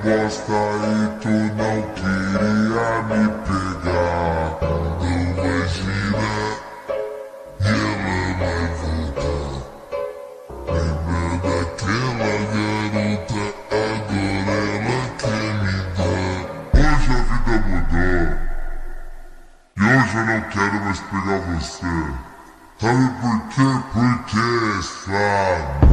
bosta e tu não queria me pegar. Não imagina e ela vai voltar. Lembra daquela garota, agora ela quer me dar. Hoje a vida mudou e hoje eu não quero mais pegar você. Sabe por quê? Porque sabe.